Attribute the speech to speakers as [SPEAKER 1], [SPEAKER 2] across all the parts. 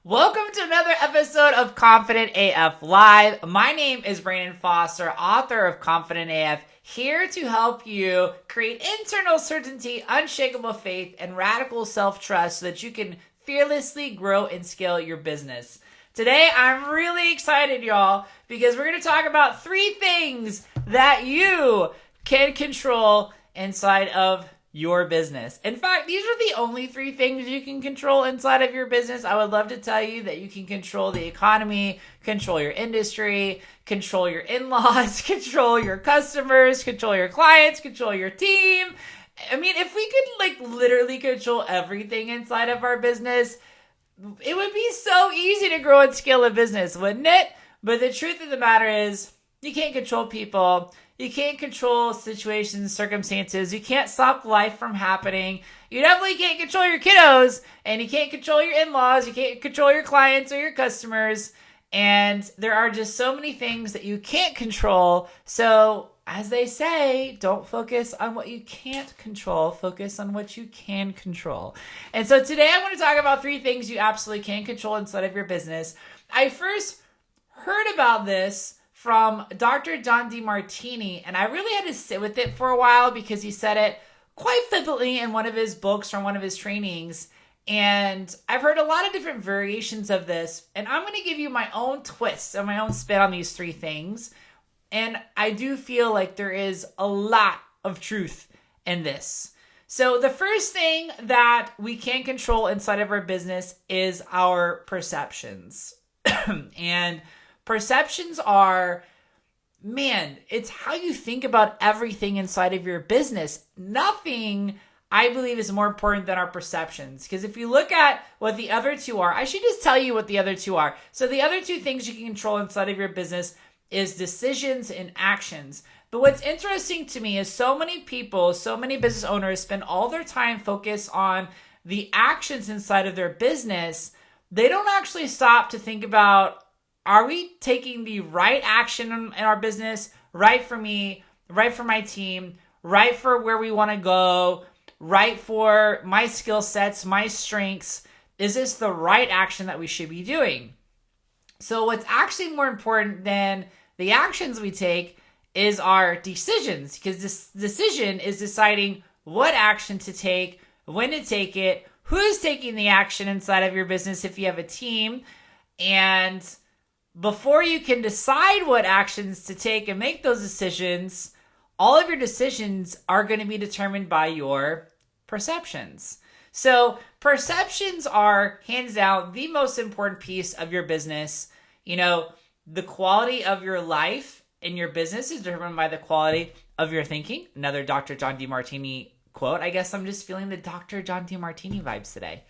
[SPEAKER 1] Welcome to another episode of Confident AF Live. My name is Brandon Foster, author of Confident AF, here to help you create internal certainty, unshakable faith, and radical self-trust so that you can fearlessly grow and scale your business. Today, I'm really excited, y'all, because we're going to talk about 3 things that you can control inside of your business. In fact, these are the only 3 things you can control inside of your business. I would love to tell you that you can control the economy, control your industry, control your in-laws, control your customers, control your clients, control your team. I mean, if we could literally control everything inside of our business, it would be so easy to grow and scale a business, wouldn't it? But the truth of the matter is, you can't control people. You can't control situations, circumstances. You can't stop life from happening. You definitely can't control your kiddos, and you can't control your in-laws. You can't control your clients or your customers. And there are just so many things that you can't control. So, as they say, don't focus on what you can't control. Focus on what you can control. And so today I want to talk about 3 things you absolutely can control inside of your business. I first heard about this from Dr. John Demartini, and I really had to sit with it for a while because he said it quite flippantly in one of his books or one of his trainings. And I've heard a lot of different variations of this, and I'm going to give you my own twist and my own spin on these 3 things. And I do feel like there is a lot of truth in this. So the first thing that we can control inside of our business is our perceptions. And perceptions are, it's how you think about everything inside of your business. Nothing, I believe, is more important than our perceptions. Because if you look at what the other 2 are, I should just tell you what the other 2 are. So the other 2 things you can control inside of your business is decisions and actions. But what's interesting to me is so many people, so many business owners spend all their time focused on the actions inside of their business. They don't actually stop to think about, are we taking the right action in our business, right for me, right for my team, right for where we want to go, right for my skill sets, my strengths? Is this the right action that we should be doing? So what's actually more important than the actions we take is our decisions, because this decision is deciding what action to take, when to take it, who's taking the action inside of your business if you have a team. And before you can decide what actions to take and make those decisions, all of your decisions are going to be determined by your perceptions. So perceptions are hands down the most important piece of your business. You know, the quality of your life in your business is determined by the quality of your thinking. Another Dr. John Demartini quote. I guess I'm just feeling the Dr. John Demartini vibes today.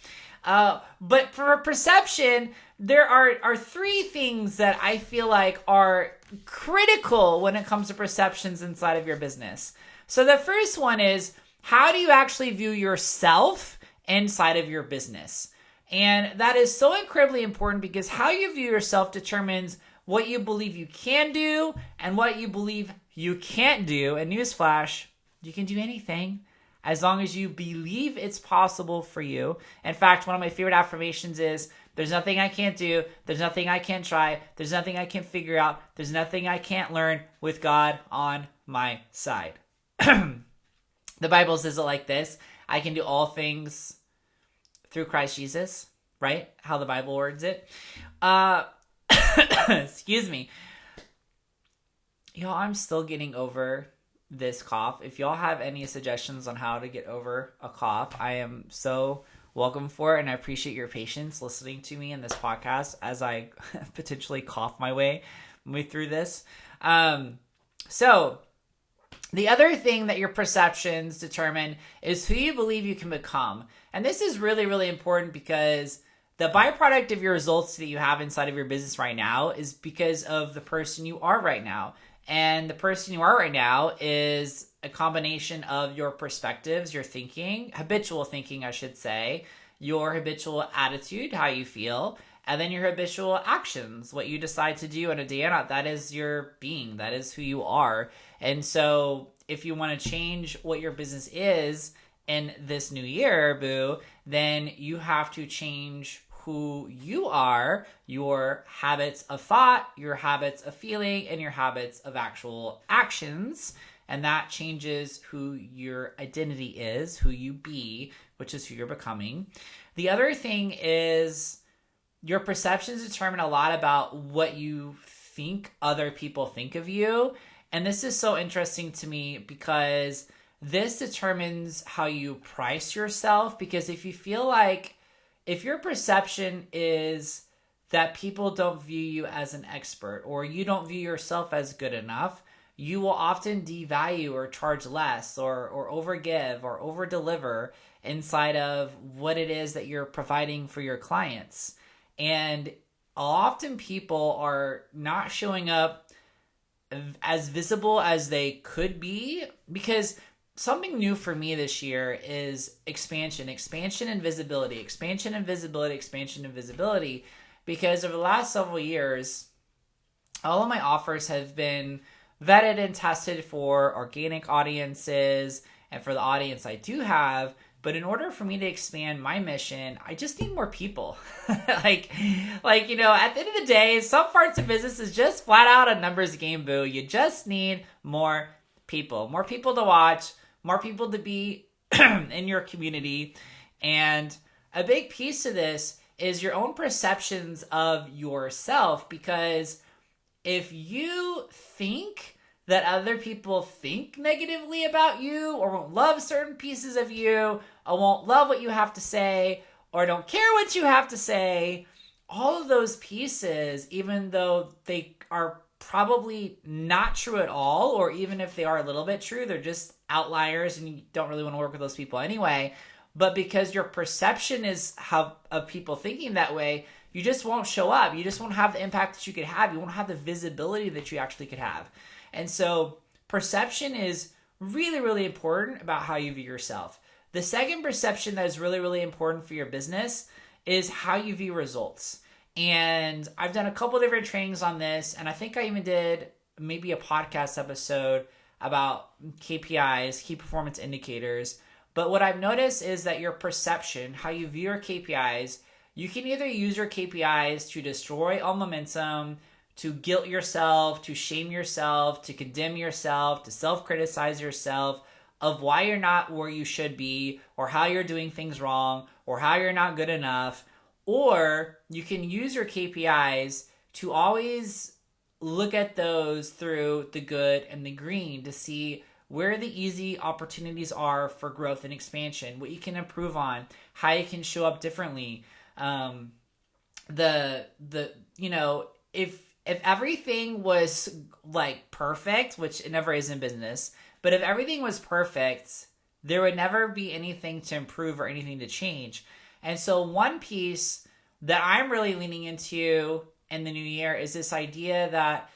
[SPEAKER 1] But for perception, there are 3 things that I feel like are critical when it comes to perceptions inside of your business. So the first one is, how do you actually view yourself inside of your business? And that is so incredibly important because how you view yourself determines what you believe you can do and what you believe you can't do. And newsflash, you can do anything as long as you believe it's possible for you. In fact, one of my favorite affirmations is, there's nothing I can't do, there's nothing I can't try, there's nothing I can't figure out, there's nothing I can't learn with God on my side. The Bible says it like this: I can do all things through Christ Jesus, right? How the Bible words it. Excuse me. Y'all, I'm still getting over this cough. If y'all have any suggestions on how to get over a cough, I am so welcome for it, and I appreciate your patience listening to me in this podcast as I potentially cough my way through this. So the other thing that your perceptions determine is who you believe you can become. And this is really, really important because the byproduct of your results that you have inside of your business right now is because of the person you are right now. And the person you are right now is a combination of your perspectives, your thinking, habitual thinking, I should say, your habitual attitude, how you feel, and then your habitual actions, what you decide to do on a day or not. That is your being. That is who you are. And so if you want to change what your business is in this new year, boo, then you have to change who you are, your habits of thought, your habits of feeling, and your habits of actual actions. And that changes who your identity is, who you be, which is who you're becoming. The other thing is your perceptions determine a lot about what you think other people think of you. And this is so interesting to me because this determines how you price yourself. Because if you feel like, if your perception is that people don't view you as an expert or you don't view yourself as good enough, you will often devalue or charge less or overgive or overdeliver inside of what it is that you're providing for your clients. And often people are not showing up as visible as they could be, because something new for me this year is expansion and visibility, because over the last several years, all of my offers have been vetted and tested for organic audiences and for the audience I do have. But in order for me to expand my mission, I just need more people. like, at the end of the day, some parts of business is just flat out a numbers game, boo. You just need more people to watch, more people to be in your community. And a big piece of this is your own perceptions of yourself, because if you think that other people think negatively about you or won't love certain pieces of you or won't love what you have to say or don't care what you have to say, all of those pieces, even though they are probably not true at all, or even if they are a little bit true, they're just outliers and you don't really want to work with those people anyway. But because your perception is of people thinking that way, you just won't show up. You just won't have the impact that you could have. You won't have the visibility that you actually could have. And so perception is really, really important about how you view yourself. The second perception that is really, really important for your business is how you view results. And I've done a couple different trainings on this, and I think I even did maybe a podcast episode about KPIs, key performance indicators. But what I've noticed is that your perception, how you view your KPIs, you can either use your KPIs to destroy all momentum, to guilt yourself, to shame yourself, to condemn yourself, to self-criticize yourself of why you're not where you should be, or how you're doing things wrong, or how you're not good enough. Or you can use your KPIs to always look at those through the good and the green to see where the easy opportunities are for growth and expansion, what you can improve on, how you can show up differently. If everything was like perfect, which it never is in business, but if everything was perfect, there would never be anything to improve or anything to change. And so one piece that I'm really leaning into in the new year is this idea that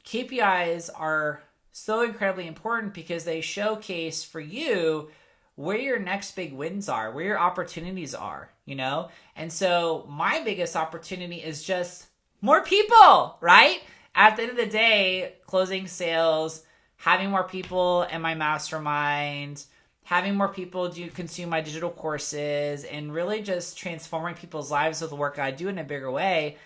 [SPEAKER 1] KPIs are so incredibly important because they showcase for you where your next big wins are, where your opportunities are, And so my biggest opportunity is just more people, right? At the end of the day, closing sales, having more people in my mastermind, having more people consume my digital courses, and really just transforming people's lives with the work I do in a bigger way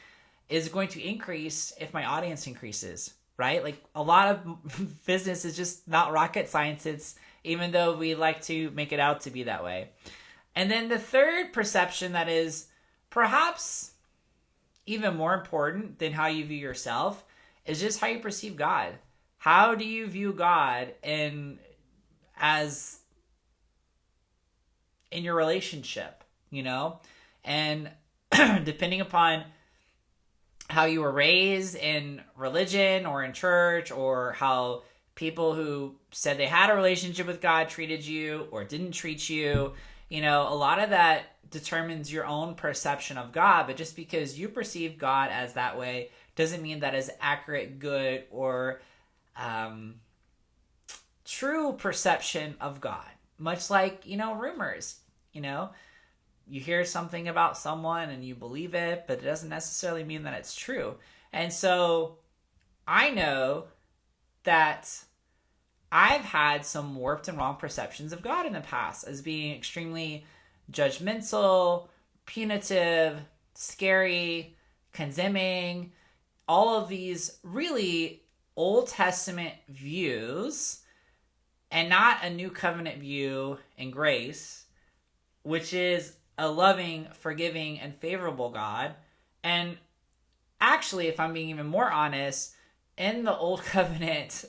[SPEAKER 1] is going to increase if my audience increases, right? Like a lot of business is just not rocket science. Even though we like to make it out to be that way. And then the third perception that is perhaps even more important than how you view yourself is just how you perceive God. How do you view God in your relationship, And depending upon how you were raised in religion or in church, or how people who said they had a relationship with God treated you or didn't treat you, a lot of that determines your own perception of God. But just because you perceive God as that way doesn't mean that is accurate, good, or true perception of God. Much like, rumors, you hear something about someone and you believe it, but it doesn't necessarily mean that it's true. And so I know that I've had some warped and wrong perceptions of God in the past as being extremely judgmental, punitive, scary, condemning, all of these really Old Testament views and not a new covenant view in grace, which is a loving, forgiving, and favorable God. And actually, if I'm being even more honest, in the Old Covenant,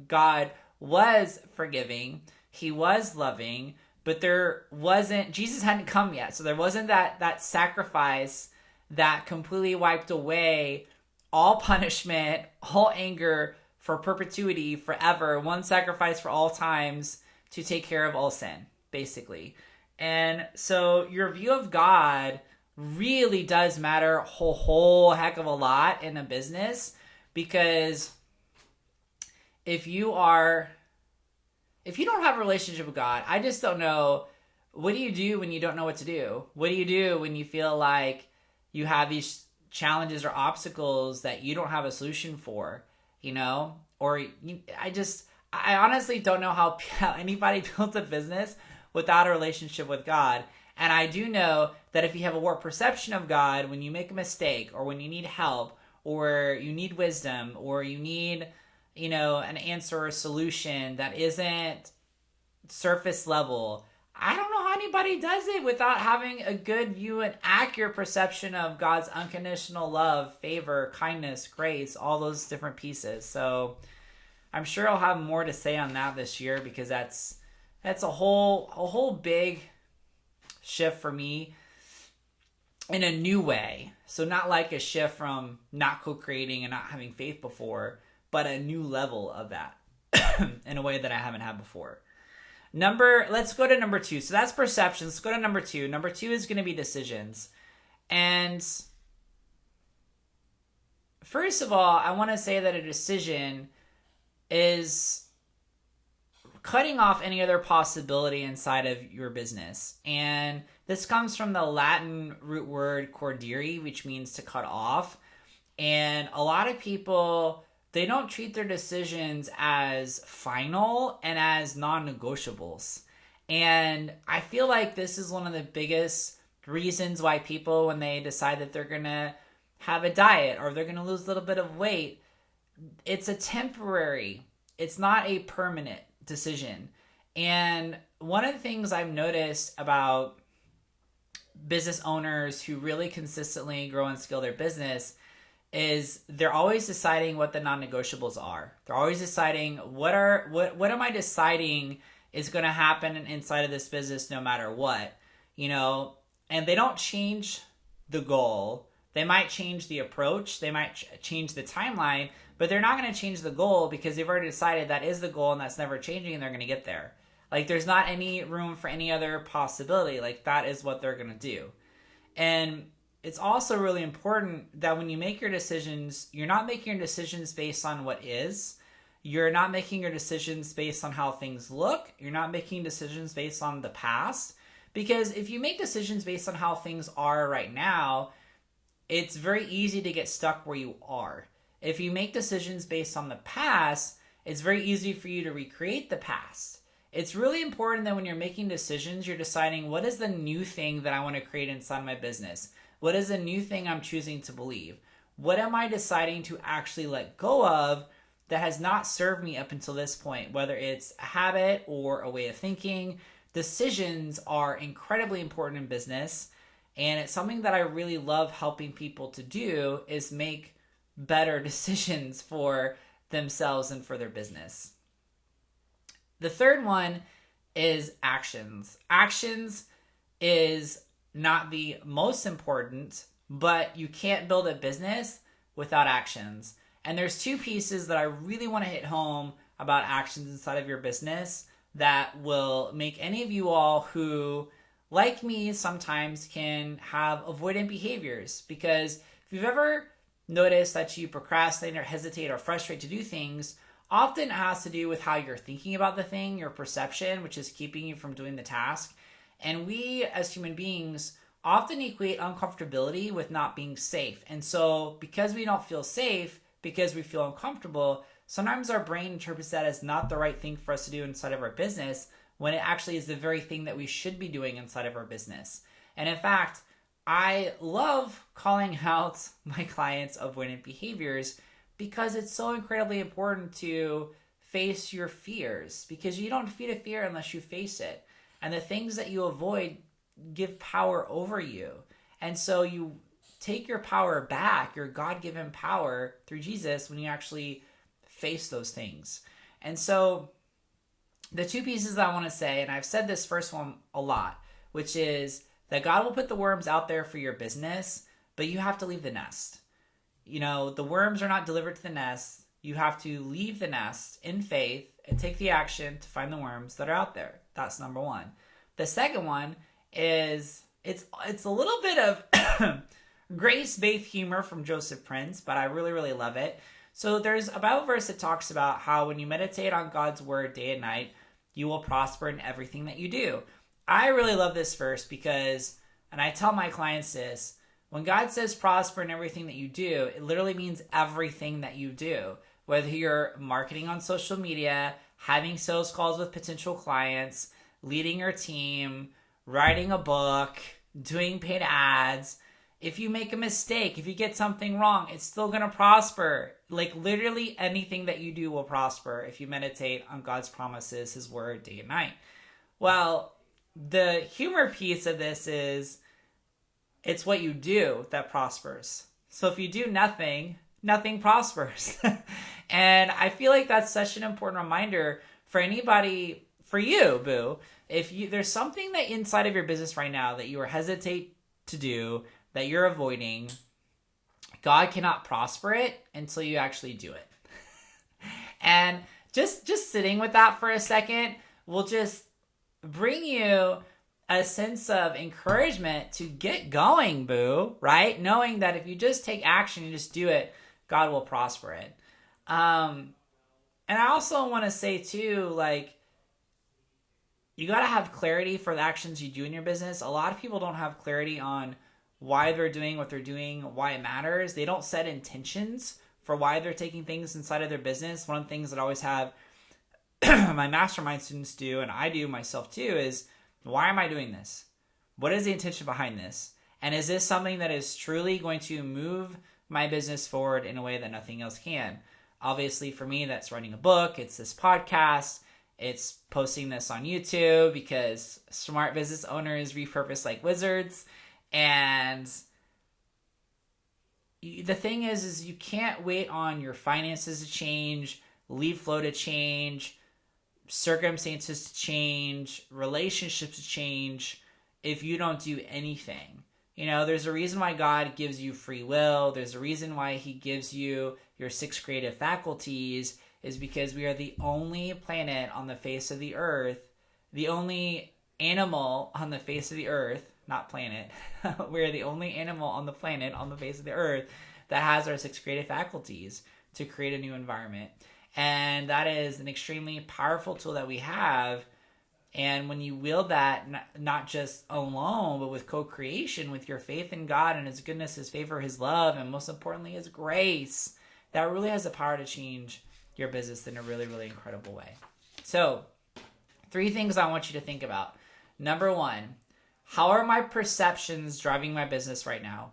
[SPEAKER 1] God was forgiving, he was loving, but Jesus hadn't come yet. So there wasn't that sacrifice that completely wiped away all punishment, all anger for perpetuity, forever, one sacrifice for all times to take care of all sin, basically. And so your view of God really does matter a whole heck of a lot in a business, because if you don't have a relationship with God, I just don't know, what do you do when you don't know what to do? What do you do when you feel like you have these challenges or obstacles that you don't have a solution for, I honestly don't know how anybody builds a business without a relationship with God. And I do know that if you have a warped perception of God, when you make a mistake, or when you need help, or you need wisdom, or you need, an answer or a solution that isn't surface level, I don't know how anybody does it without having a good view and accurate perception of God's unconditional love, favor, kindness, grace, all those different pieces. So I'm sure I'll have more to say on that this year, because that's a whole big shift for me in a new way. So not like a shift from not co-creating and not having faith before, but a new level of that in a way that I haven't had before. Let's go to number 2. So that's perception. Let's go to number 2. Number 2 is going to be decisions. And first of all, I want to say that a decision is cutting off any other possibility inside of your business. And this comes from the Latin root word cordere, which means to cut off. And a lot of people, they don't treat their decisions as final and as non-negotiables. And I feel like this is one of the biggest reasons why people, when they decide that they're going to have a diet or they're going to lose a little bit of weight, it's a temporary, it's not a permanent decision. And one of the things I've noticed about business owners who really consistently grow and scale their business is they're always deciding what the non-negotiables are. They're always deciding what am I deciding is going to happen inside of this business no matter what, and they don't change the goal. They might change the approach, they might change the timeline, but they're not going to change the goal, because they've already decided that is the goal and that's never changing, and they're going to get there. Like, there's not any room for any other possibility. Like, that is what they're going to do. And it's also really important that when you make your decisions, you're not making your decisions based on what is. You're not making your decisions based on how things look. You're not making decisions based on the past. Because if you make decisions based on how things are right now, it's very easy to get stuck where you are. If you make decisions based on the past, it's very easy for you to recreate the past. It's really important that when you're making decisions, you're deciding, what is the new thing that I want to create inside my business? What is the new thing I'm choosing to believe? What am I deciding to actually let go of that has not served me up until this point? Whether it's a habit or a way of thinking, decisions are incredibly important in business. And it's something that I really love helping people to do, is make better decisions for themselves and for their business. The third one is actions. Actions is not the most important, but you can't build a business without actions. And there's 2 pieces that I really want to hit home about actions inside of your business that will make any of you all who, like me, sometimes can have avoidant behaviors. Because if you've ever noticed that you procrastinate or hesitate or frustrate to do things, often it has to do with how you're thinking about the thing, your perception, which is keeping you from doing the task. And we, as human beings, often equate uncomfortability with not being safe. And so because we don't feel safe, because we feel uncomfortable, sometimes our brain interprets that as not the right thing for us to do inside of our business, when it actually is the very thing that we should be doing inside of our business. And in fact, I love calling out my clients' avoidant behaviors because it's so incredibly important to face your fears, because you don't defeat a fear unless you face it. And the things that you avoid give power over you. And so you take your power back, your God-given power through Jesus, when you actually face those things. And so the two pieces that I want to say, and I've said this first one a lot, which is that God will put the worms out there for your business, but you have to leave the nest. You know, the worms are not delivered to the nest. You have to leave the nest in faith and take the action to find the worms that are out there. That's number one. The second one is it's a little bit of grace-based humor from Joseph Prince, but I really, really love it. So there's a Bible verse that talks about how when you meditate on God's word day and night, you will prosper in everything that you do. I really love this verse because, and I tell my clients this, when God says prosper in everything that you do, it literally means everything that you do. Whether you're marketing on social media, having sales calls with potential clients, leading your team, writing a book, doing paid ads. If you make a mistake, if you get something wrong, it's still going to prosper. Like literally anything that you do will prosper if you meditate on God's promises, his word, day and night. Well, the humor piece of this is it's what you do that prospers. So if you do nothing, nothing prospers. And I feel like that's such an important reminder for anybody, for you, boo. If there's something that inside of your business right now that you are hesitate to do, that you're avoiding, God cannot prosper it until you actually do it. And just sitting with that for a second will just bring you a sense of encouragement to get going, boo, right? Knowing that if you just take action, you just do it, God will prosper it. And I also want to say too, like, you got to have clarity for the actions you do in your business. A lot of people don't have clarity on why they're doing what they're doing, why it matters. They don't set intentions for why they're taking things inside of their business. One of the things that I always have my mastermind students do, and I do myself too, is why am I doing this? What is the intention behind this? And is this something that is truly going to move my business forward in a way that nothing else can? Obviously, for me, that's writing a book. It's this podcast. It's posting this on YouTube because smart business owners repurpose like wizards. And the thing is you can't wait on your finances to change, lead flow to change, circumstances to change, relationships to change if you don't do anything. You know, there's a reason why God gives you free will. There's a reason why he gives you your 6 creative faculties, is because we are the only planet on the face of the earth, the only animal on the face of the earth, not planet. We're the only animal on the planet on the face of the earth that has our 6 creative faculties to create a new environment. And that is an extremely powerful tool that we have. And when you wield that, not just alone, but with co-creation, with your faith in God and his goodness, his favor, his love, and most importantly, his grace, that really has the power to change your business in a really, really incredible way. So 3 things I want you to think about. Number 1, how are my perceptions driving my business right now?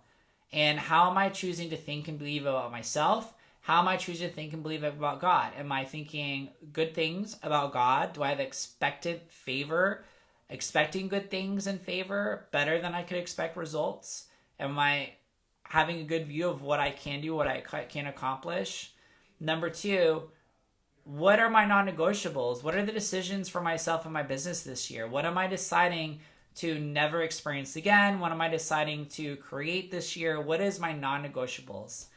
[SPEAKER 1] And how am I choosing to think and believe about myself? How am I choosing to think and believe about God? Am I thinking good things about God? Do I have expected favor, expecting good things and favor better than I could expect results? Am I having a good view of what I can do, what I can accomplish? Number 2, what are my non-negotiables? What are the decisions for myself and my business this year? What am I deciding to never experience again? What am I deciding to create this year? What is my non-negotiables?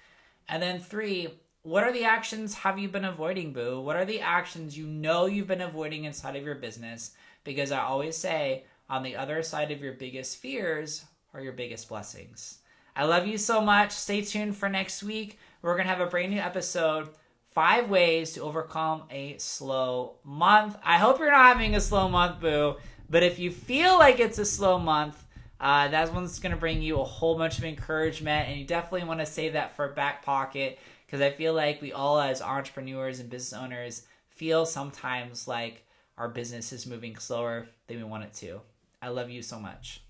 [SPEAKER 1] And then 3, what are the actions have you been avoiding, boo? What are the actions you know you've been avoiding inside of your business? Because I always say, on the other side of your biggest fears are your biggest blessings. I love you so much. Stay tuned for next week. We're going to have a brand new episode, 5 ways to overcome a slow month. I hope you're not having a slow month, boo. But if you feel like it's a slow month, that's one's going to bring you a whole bunch of encouragement, and you definitely want to save that for back pocket, because I feel like we all as entrepreneurs and business owners feel sometimes like our business is moving slower than we want it to. I love you so much.